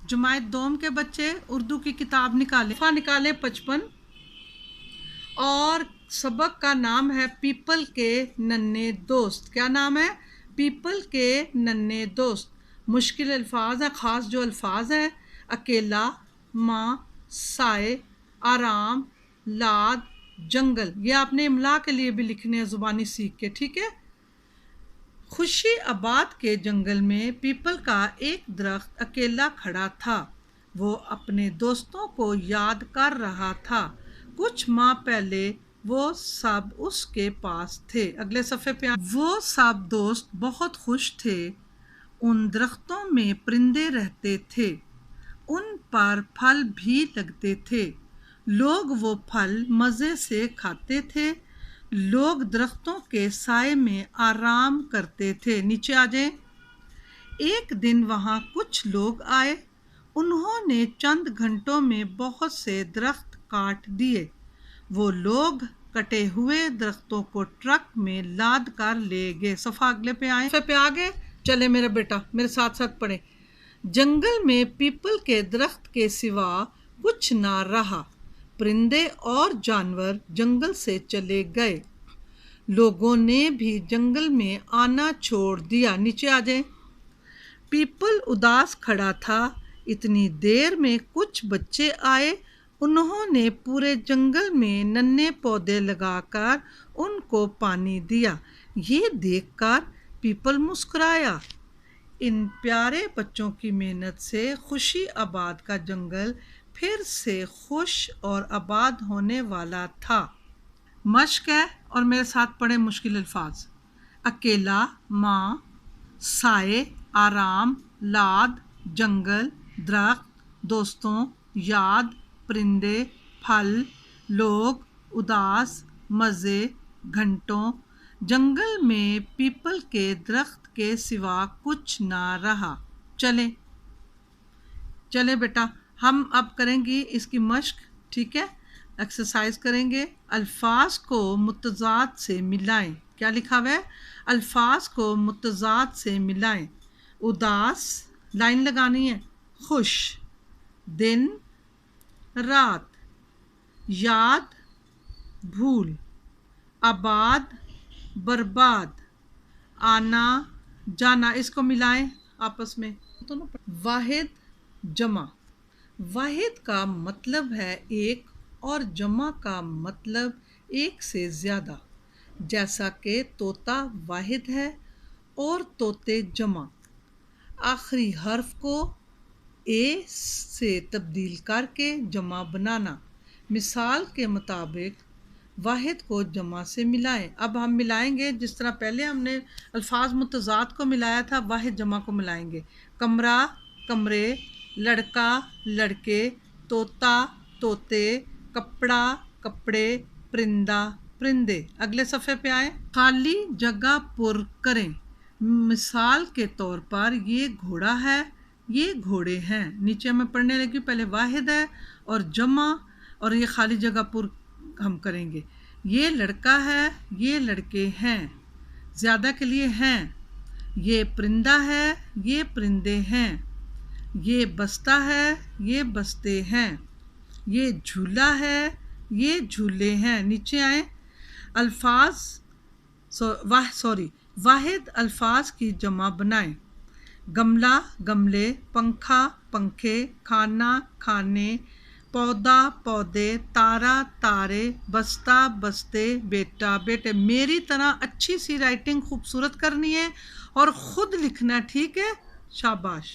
जमायत दोम के बच्चे उर्दू की किताब निकालें 55 और सबक का नाम है पीपल के नन्हे दोस्त। क्या नाम है? पीपल के नन्हे दोस्त। मुश्किल अल्फाज हैं, ख़ास जो अल्फाज हैं, अकेला, माँ, साए, आराम, लाद, जंगल। ये आपने इमला के लिए भी लिखने हैं ज़ुबानी सीख के, ठीक है। खुशी आबाद के जंगल में पीपल का एक दरख्त अकेला खड़ा था। वो अपने दोस्तों को याद कर रहा था। कुछ माह पहले वो सब उसके पास थे। अगले सफ़े पे वो सब दोस्त बहुत खुश थे। उन दरख्तों में परिंदे रहते थे, उन पर फल भी लगते थे। लोग वो फल मज़े से खाते थे। लोग दरख्तों के साए में आराम करते थे। नीचे आ जाएं। एक दिन वहाँ कुछ लोग आए। उन्होंने चंद घंटों में बहुत से दरख्त काट दिए। वो लोग कटे हुए दरख्तों को ट्रक में लाद कर ले गए। सफ़ा अगले पे आए। सफ़े पे आ गए। चले मेरा बेटा, मेरे साथ साथ पढ़े। जंगल में पीपल के दरख्त के सिवा कुछ ना रहा। परिंदे और जानवर जंगल से चले गए। लोगों ने भी जंगल में आना छोड़ दिया। नीचे आ जाए। पीपल उदास खड़ा था। इतनी देर में कुछ बच्चे आए। उन्होंने पूरे जंगल में नन्हे पौधे लगाकर उनको पानी दिया। ये देखकर पीपल मुस्कुराया। इन प्यारे बच्चों की मेहनत से खुशी आबाद का जंगल फिर से खुश और आबाद होने वाला था। मश्क है और मेरे साथ पढ़े मुश्किल अल्फाज। अकेला, माँ, साए, आराम, लाद, जंगल, दरख्त, दोस्तों, याद, परिंदे, फल, लोग, उदास, मज़े, घंटों। जंगल में पीपल के दरख्त के सिवा कुछ ना रहा। चले बेटा, हम अब करेंगे इसकी मश्क, ठीक है। एक्सरसाइज करेंगे। अल्फाज को मुतज़ाद से मिलाएं। क्या लिखा हुआ है? अल्फाज को मुतज़ाद से मिलाएं। उदास, लाइन लगानी है। खुश, दिन, रात, याद, भूल, आबाद, बर्बाद, आना, जाना। इसको मिलाएं आपस में। वाहिद, जमा। वाहिद का मतलब है एक और जमा का मतलब एक से ज़्यादा। जैसा कि तोता वाहिद है और तोते जमा। आखिरी हर्फ को ए से तब्दील करके जमा बनाना। मिसाल के मुताबिक वाहिद को जमा से मिलाएं। अब हम मिलाएंगे जिस तरह पहले हमने अल्फाज मुतज़ाद को मिलाया था, वाहिद जमा को मिलाएंगे। कमरा, कमरे, लड़का, लड़के, तोता, तोते, कपड़ा, कपड़े, परिंदा, परिंदे। अगले सफ़े पे आए। खाली जगह पुर करें। मिसाल के तौर पर ये घोड़ा है, ये घोड़े हैं। नीचे मैं पढ़ने लगी। पहले वाहिद है और जमा और ये खाली जगह पुर हम करेंगे। ये लड़का है, ये लड़के हैं, ज़्यादा के लिए हैं। ये परिंदा है, ये परिंदे हैं। ये बस्ता है, ये बस्ते हैं। ये झूला है, ये झूले हैं। नीचे आए। वाहिद अल्फाज की जमा बनाएं। गमला, गमले, पंखा, पंखे, खाना, खाने, पौधा, पौधे, तारा, तारे, बस्ता, बस्ते, बेटा, बेटे। मेरी तरह अच्छी सी राइटिंग खूबसूरत करनी है और ख़ुद लिखना, ठीक है। शाबाश।